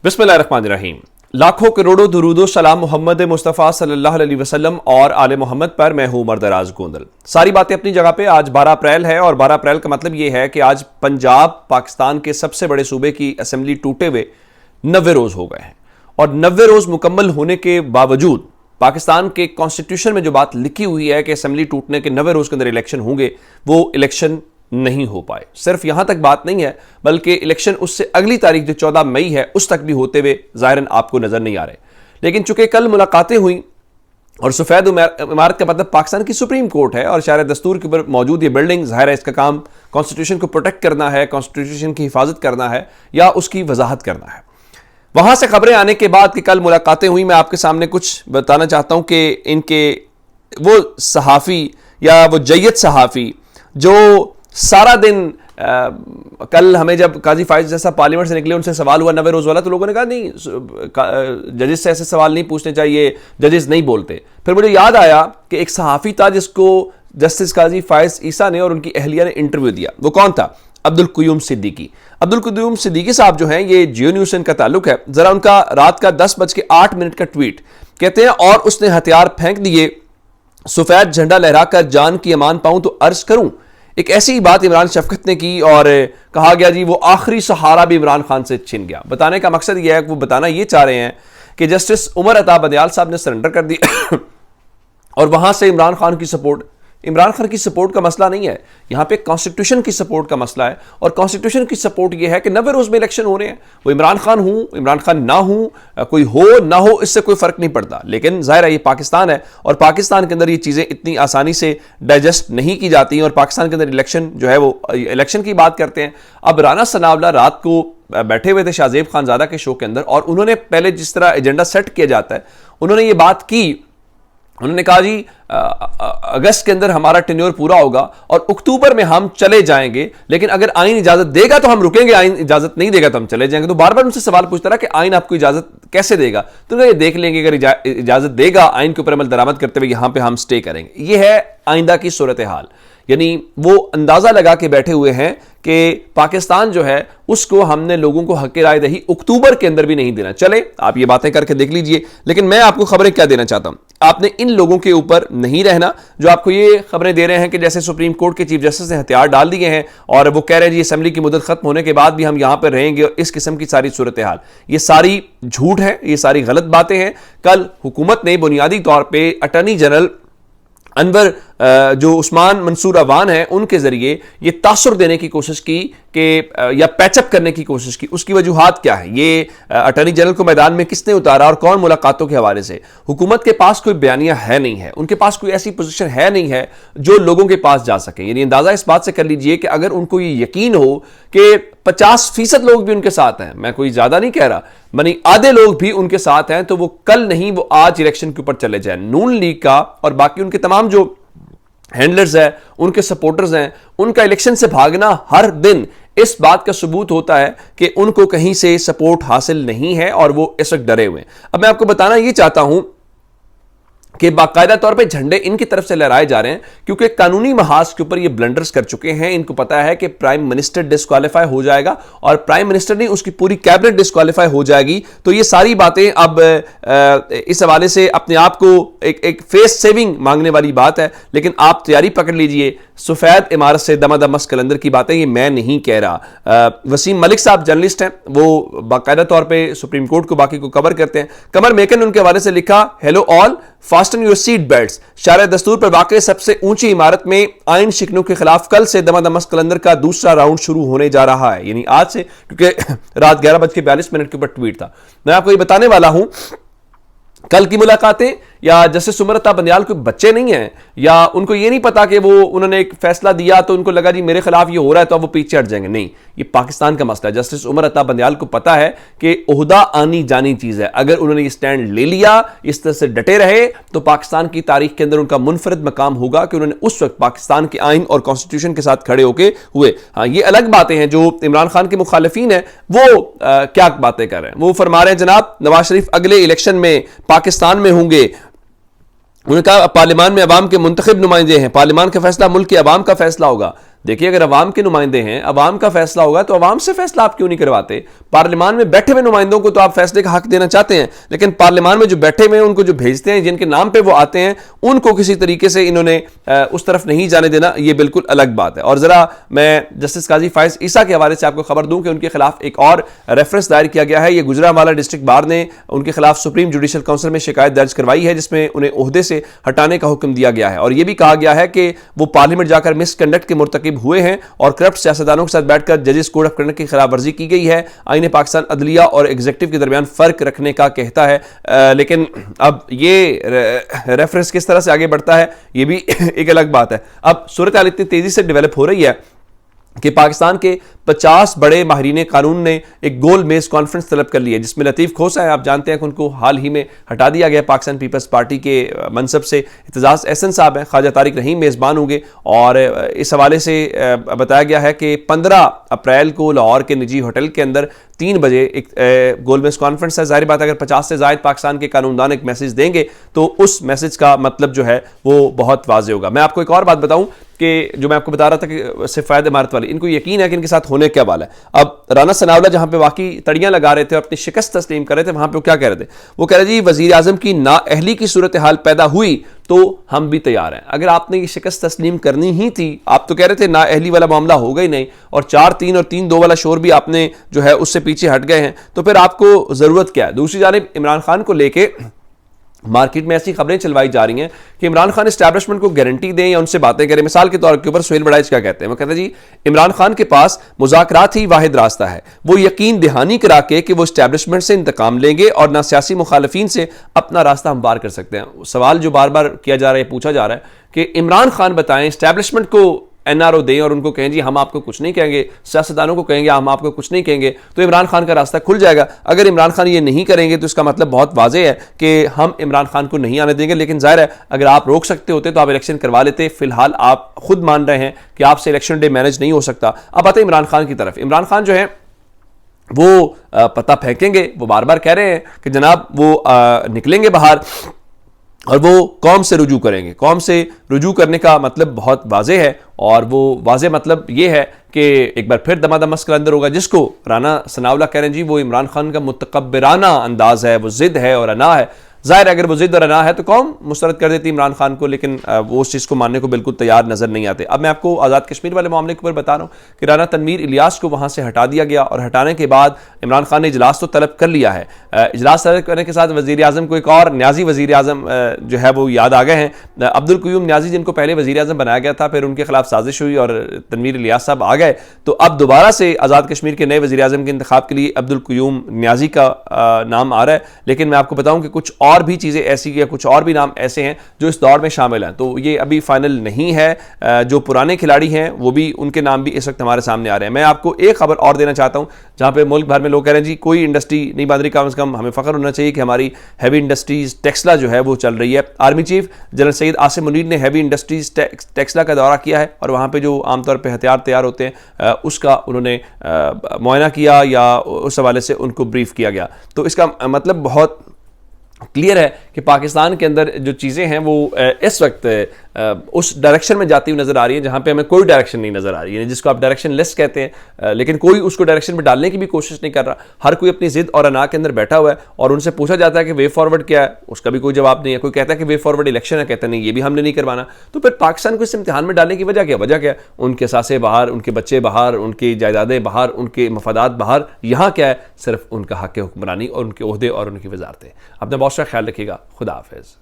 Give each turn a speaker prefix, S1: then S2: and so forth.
S1: बिस्मिल्लाहिर्रहमानिर्रहीम। लाखों करोड़ों दुरूदो सलाम मोहम्मद मुस्तफ़ा सल्लल्लाहु अलैहि वसल्लम और आले मोहम्मद पर। मैं हूं मर्दराज गोंदल। सारी बातें अपनी जगह पे। आज 12 अप्रैल है और 12 अप्रैल का मतलब यह है कि आज पंजाब पाकिस्तान के सबसे बड़े सूबे की असेंबली टूटे हुए 90 रोज हो गए हैं और 90 रोज मुकम्मल होने के बावजूद पाकिस्तान के कॉन्स्टिट्यूशन में जो बात लिखी हुई है कि असेंबली टूटने के 90 रोज के अंदर इलेक्शन होंगे, वो इलेक्शन नहीं हो पाए। सिर्फ यहां तक बात नहीं है, बल्कि इलेक्शन उससे अगली तारीख जो 14 मई है उस तक भी होते हुए ज़ाहिरन आपको नजर नहीं आ रहे। लेकिन चूंकि कल मुलाकातें हुई और सफेद इमारत का मतलब पाकिस्तान की सुप्रीम कोर्ट है और शायर दस्तूर के ऊपर मौजूद ये बिल्डिंग, ज़ाहिर है इसका काम कॉन्स्टिट्यूशन को प्रोटेक्ट करना है, कॉन्स्टिट्यूशन की हिफाजत करना है या उसकी वजाहत करना है। वहां से खबरें आने के बाद कि कल मुलाकातें हुई, मैं आपके सामने कुछ बताना चाहता हूं कि इनके वो सहाफ़ी या वो जय्यद सहाफ़ी जो सारा दिन कल हमें जब काजी फाइज जैसा पार्लियामेंट से निकले उनसे सवाल हुआ 90 रोज वाला, तो लोगों ने कहा नहीं, जजेस से ऐसे सवाल नहीं पूछने चाहिए, जजेस नहीं बोलते। फिर मुझे याद आया कि एक सहाफ़ी था जिसको जस्टिस काजी फाइज ईसा ने और उनकी अहलिया ने इंटरव्यू दिया। वो कौन था? अब्दुल क़य्यूम सिद्दीकी। अब्दुल क़य्यूम सिद्दीकी साहब जो हैं, ये जियो न्यूज़ से इनका ताल्लुक है। जरा उनका रात का 10:08 का ट्वीट कहते हैं, और उसने हथियार फेंक दिए, सफेद झंडा लहराकर जान की अमान पाऊं तो अर्ज करूं। एक ऐसी बात इमरान शफकत ने की और कहा गया जी वो आखिरी सहारा भी इमरान खान से छिन गया। बताने का मकसद यह है कि वो बताना ये चाह रहे हैं कि जस्टिस उमर अता बंदियाल साहब ने सरेंडर कर दिया और वहां से इमरान खान की सपोर्ट का मसला नहीं है, यहां पे कॉन्स्टिट्यूशन की सपोर्ट का मसला है। और कॉन्स्टिट्यूशन की सपोर्ट यह है कि 90 रोज में इलेक्शन हो रहे हैं, वो इमरान खान ना हो, कोई हो ना हो, इससे कोई फर्क नहीं पड़ता। लेकिन जाहिर है ये पाकिस्तान है और पाकिस्तान के अंदर ये चीजें इतनी आसानी से डाइजेस्ट नहीं की जाती और पाकिस्तान के अंदर इलेक्शन जो है वो इलेक्शन की बात करते हैं। अब राना सनावला रात को बैठे हुए थे शाहजेब खानजादा के शो के अंदर और उन्होंने पहले जिस तरह एजेंडा सेट किया जाता है, उन्होंने ये बात की। उन्होंने कहा जी अगस्त के अंदर हमारा टेन्योर पूरा होगा और अक्टूबर में हम चले जाएंगे, लेकिन अगर आइन इजाजत देगा तो हम रुकेंगे, आइन इजाजत नहीं देगा तो हम चले जाएंगे। तो बार बार उनसे सवाल पूछता रहा कि आइन आपको इजाजत कैसे देगा? तो ये देख लेंगे, अगर इजाजत देगा आइन के ऊपर अमल दरामद करते हुए यहां पे हम स्टे करेंगे। ये है आइंदा की सूरत हाल। यानी वो अंदाजा लगा के बैठे हुए हैं कि पाकिस्तान जो है उसको हमने लोगों को हक राय दही अक्टूबर के अंदर भी नहीं देना। चले आप ये बातें करके देख लीजिए, लेकिन मैं आपको खबरें क्या देना चाहता हूं, आपने इन लोगों के ऊपर नहीं रहना जो आपको ये खबरें दे रहे हैं कि जैसे सुप्रीम कोर्ट के चीफ जस्टिस ने हथियार डाल दिए हैं और वो कह रहे हैं जी असेंबली की मुद्दत खत्म होने के बाद भी हम यहां पर रहेंगे और इस किस्म की सारी सूरत हाल, ये सारी झूठ है, ये सारी गलत बातें हैं। कल हुकूमत ने बुनियादी तौर पर अटॉर्नी जनरल अनवर जो उस्मान मंसूर अवान है उनके जरिए ये तासुर देने की कोशिश की कि या पैचअप करने की कोशिश की। उसकी वजूहात क्या है? ये अटॉर्नी जनरल को मैदान में किसने उतारा और कौन मुलाकातों के हवाले से? हुकूमत के पास कोई बयानिया है नहीं है, उनके पास कोई ऐसी पोजीशन है नहीं है जो लोगों के पास जा सके। यानी अंदाजा इस बात से कर लीजिए कि अगर उनको ये यकीन हो कि 50% लोग भी उनके साथ हैं, मैं कोई ज्यादा नहीं कह रहा, मानी आधे लोग भी उनके साथ हैं, तो वो कल नहीं वो आज इलेक्शन के ऊपर चले जाए। नून लीग का और बाकी उनके तमाम जो हैंडलर्स हैं, उनके सपोर्टर्स हैं, उनका इलेक्शन से भागना हर दिन इस बात का सबूत होता है कि उनको कहीं से सपोर्ट हासिल नहीं है और वो इस वक्त डरे हुए हैं। अब मैं आपको बताना ये चाहता हूं कि बाकायदा तौर पे झंडे इनकी तरफ से लहराए जा रहे हैं क्योंकि कानूनी महाज के ऊपर ये ब्लंडर्स कर चुके हैं। इनको पता है कि प्राइम मिनिस्टर डिस्क्वालीफाई हो जाएगा और प्राइम मिनिस्टर नहीं, उसकी पूरी कैबिनेट डिस्क्वालीफाई हो जाएगी। तो ये सारी बातें अब इस हवाले से अपने आप को एक फेस सेविंग मांगने वाली बात है। लेकिन आप तैयारी पकड़ लीजिए, सफेद इमारत से दमादम मस कलंदर की बातें ये मैं नहीं कह रहा। वसीम मलिक साहब जर्नलिस्ट हैं, वो बाकायदा तौर पर सुप्रीम कोर्ट को बाकी को कवर करते हैं। कमर मेकन ने उनके हवाले से लिखा, hello all, fasten your seat belts. शायर दस्तूर पर वाक़ई सबसे ऊंची इमारत में आइन शिकनों के खिलाफ कल से दमादम मस कलंदर का दूसरा राउंड शुरू होने जा रहा है, यानी आज से, क्योंकि रात 11:42 के ऊपर ट्वीट था। मैं आपको ये बताने वाला हूं, कल की मुलाकातें या जस्टिस उमर अता बंदियाल कोई बच्चे नहीं हैं या उनको ये नहीं पता कि वो उन्होंने एक फैसला दिया तो उनको लगा जी मेरे खिलाफ ये हो रहा है तो अब वो पीछे हट जाएंगे। नहीं, ये पाकिस्तान का मसला है। जस्टिस उमर अता बंदियाल को पता है कि ओहदा आनी जानी चीज है। अगर उन्होंने ये स्टैंड ले लिया, इस तरह से डटे रहे, तो पाकिस्तान की तारीख के अंदर उनका मुनफरिद मकाम होगा कि उन्होंने उस वक्त पाकिस्तान के आइन और कॉन्स्टिट्यूशन के साथ खड़े होकर हुए। हाँ, ये अलग बातें हैं जो इमरान खान के मुखालिफिन है वो क्या बातें कर रहे हैं। वो फरमा रहे हैं जनाब नवाज शरीफ अगले इलेक्शन में पाकिस्तान में होंगे। उन्होंने कहा पार्लियामान में अवाम के मुंतखब नुमाइंदे हैं, पार्लियामान का फैसला मुल्क के अवाम का फैसला होगा। देखिए, अगर अवाम के नुमाइंदे हैं, अवाम का फैसला होगा तो अवाम से फैसला आप क्यों नहीं करवाते? पार्लियामान में बैठे हुए नुमाइंदों को तो आप फैसले का हक देना चाहते हैं, लेकिन पार्लियामान में जो बैठे हुए हैं उनको जो भेजते हैं, जिनके नाम पे वो आते हैं, उनको किसी तरीके से इन्होंने उस तरफ नहीं जाने देना, ये बिल्कुल अलग बात है। और जरा मैं जस्टिस काजी फायज ईसा के हवाले से आपको खबर दूं कि उनके खिलाफ एक और रेफरेंस दायर किया गया है। ये गुजरांवाला डिस्ट्रिक्ट बार ने उनके खिलाफ सुप्रीम जुडिशल काउंसिल में शिकायत दर्ज करवाई है, जिसमें उन्हें ओहदे से हटाने का हुक्म दिया गया है। और यह भी कहा गया है कि वो पार्लियामेंट जाकर मिसकंडक्ट के मुर्तकिब हुए हैं और करप्ट सियासतदानों के साथ बैठकर जजेस कोड ऑफ कंडक्ट की खिलाफ वर्जी की गई है। आईन पाकिस्तान अदलिया और एग्जीक्यूटिव के दरमियान फर्क रखने का कहता है, लेकिन अब ये रेफरेंस किस तरह से आगे बढ़ता है ये भी एक अलग बात है। अब सूरत हाल इतनी तेजी से डेवलप हो रही है कि पाकिस्तान के 50 बड़े माहिरीन कानून ने एक गोल मेज कॉन्फ्रेंस तलब कर ली है, जिसमें लतीफ़ खोसा है, आप जानते हैं कि उनको हाल ही में हटा दिया गया पाकिस्तान पीपल्स पार्टी के मनसब से। इत्तेजाज़ एहसन साहब हैं, ख्वाजा तारिक रहीम मेज़बान होंगे। और इस हवाले से बताया गया है कि 15 अप्रैल को लाहौर के निजी होटल के अंदर 3 बजे एक गोल मेज कॉन्फ्रेंस है। जाहिर बात है, अगर 50 से ज़ायद पाकिस्तान के कानूनदान एक मैसेज देंगे तो उस मैसेज का मतलब जो है वो बहुत वाज़ेह होगा। मैं आपको एक और बात बताऊं कि जो मैं आपको बता रहा था कि सफ़ेद इमारत वाले, इनको यकीन है कि इनके साथ होने क्या वाला है। अब राना सनाउल्लाह जहां पे वाकई तड़ियां लगा रहे थे और अपनी शिकस्त तस्लीम कर रहे थे, वहां पे वो क्या कह रहे थे? वो कह रहे जी वजीर आजम की नाअहली की सूरत हाल पैदा हुई तो हम भी तैयार हैं। अगर आपने ये शिकस्त तस्लीम करनी ही थी, आप तो कह रहे थे नाअहली वाला मामला होगा ही नहीं, और 4-3 और 3-2 वाला शोर भी आपने जो है उससे पीछे हट गए हैं, तो फिर आपको जरूरत क्या है? दूसरी जानिब इमरान खान को लेके मार्केट में ऐसी खबरें चलवाई जा रही हैं कि इमरान खान एस्टैब्लिशमेंट को गारंटी दें या उनसे बातें करें। मिसाल के तौर के ऊपर सुहेल बड़ाइच क्या कहते हैं? वो कहते हैं जी इमरान खान के पास मुज़ाकरात ही वाहिद रास्ता है, वो यकीन दहानी करा के कि वो एस्टैब्लिशमेंट से इंतकाम लेंगे और ना सियासी मुखालफिन से अपना रास्ता हमवार कर सकते हैं। सवाल जो बार बार किया जा रहा है, पूछा जा रहा है कि इमरान खान बताएं एस्टैब्लिशमेंट को एनआरओ दें और उनको कहें जी हम आपको कुछ नहीं कहेंगे, सियासतदानों को कहेंगे हम आपको कुछ नहीं कहेंगे, तो इमरान खान का रास्ता खुल जाएगा। अगर इमरान खान ये नहीं करेंगे तो इसका मतलब बहुत वाज़ेह है कि हम इमरान खान को नहीं आने देंगे। लेकिन जाहिर है अगर आप रोक सकते होते तो आप इलेक्शन करवा लेते। फिलहाल आप खुद मान रहे हैं कि आपसे इलेक्शन डे मैनेज नहीं हो सकता। अब आते हैं इमरान खान की तरफ। इमरान खान जो है वो पता फेंकेंगे, वो बार बार कह रहे हैं कि जनाब वो निकलेंगे बाहर और वो कौम से रुजू करेंगे। कौम से रुजू करने का मतलब बहुत वाज़ेह है, और वो वाज़ेह मतलब ये है कि एक बार फिर दमादम मस्कर अंदर होगा, जिसको राना सनाउल्लाह कह रहे हैं जी वो इमरान खान का मुतकब्बिराना अंदाज है, वो ज़िद है और अना है। ज़ाहिर है अगर वो ज़िद और अना है तो कौम मुस्तरद कर देती इमरान खान को, लेकिन वो उस चीज़ को मानने को बिल्कुल तैयार नज़र नहीं आते। अब मैं आपको आज़ाद कश्मीर वाले मामले के ऊपर बता रहा हूँ कि राना तनवीर इलियास को वहाँ से हटा दिया गया, और हटाने के बाद इमरान खान ने इजलास तो तलब कर लिया है। इजलास तलब करने के साथ वज़ीर आज़म को एक और न्याजी वज़ीर आज़म जो है वो याद आ गए हैं, अब्दुल क़य्यूम न्याजी, जिनको पहले वज़ीर आज़म बनाया गया था, फिर उनके खिलाफ साजिश हुई और तनवीर इलियास साहब आ गए। तो अब दोबारा से आज़ाद कश्मीर के नए वज़ीर आज़म के इंतखाब के लिए अब्दुल क़य्यूम न्याजी का नाम आ रहा है। लेकिन मैं आपको बताऊँ कि कुछ और भी चीज़ें ऐसी या कुछ और भी नाम ऐसे हैं जो इस दौर में शामिल हैं, तो ये अभी फाइनल नहीं है। जो पुराने खिलाड़ी हैं वो भी, उनके नाम भी इस वक्त हमारे सामने आ रहे हैं। मैं आपको एक खबर और देना चाहता हूं, जहां पे मुल्क भर में लोग कह रहे हैं जी कोई इंडस्ट्री नहीं बन रही, कम से कम हमें फख्र होना चाहिए कि हमारी हैवी इंडस्ट्रीज टेक्सला जो है वो चल रही है। Army chief general Syed Asim Munir ने हैवी इंडस्ट्रीज टेक्सला का दौरा किया है, और वहाँ पर जो आमतौर पर हथियार तैयार होते हैं उसका उन्होंने मुआयना किया या उस हवाले से उनको ब्रीफ किया गया। तो इसका मतलब बहुत क्लियर है कि पाकिस्तान के अंदर जो चीज़ें हैं वो इस वक्त उस डायरेक्शन में जाती हुई नज़र आ रही है जहाँ पे हमें कोई डायरेक्शन नहीं नज़र आ रही है, जिसको आप डायरेक्शन लेस कहते हैं, लेकिन कोई उसको डायरेक्शन में डालने की भी कोशिश नहीं कर रहा। हर कोई अपनी जिद और अना के अंदर बैठा हुआ है, और उनसे पूछा जाता है कि वे फॉरवर्ड क्या है, उसका भी कोई जवाब नहीं है। कोई कहता है कि वे फॉरवर्ड इलेक्शन है, कहते नहीं ये भी हमने नहीं करवाना। तो फिर पाकिस्तान को इस इम्तिहान में डालने की वजह क्या? वजह क्या? उनके सासें बाहर, उनके बच्चे बाहर, उनकी जायदादें बाहर, उनके मफादात बाहर। यहाँ क्या है? सिर्फ उनका हक हुक्मरानी और उनके ओहदे और उनकी वजारतें। अपना बहुत सा ख्याल रखिएगा। खुदा हाफिज़।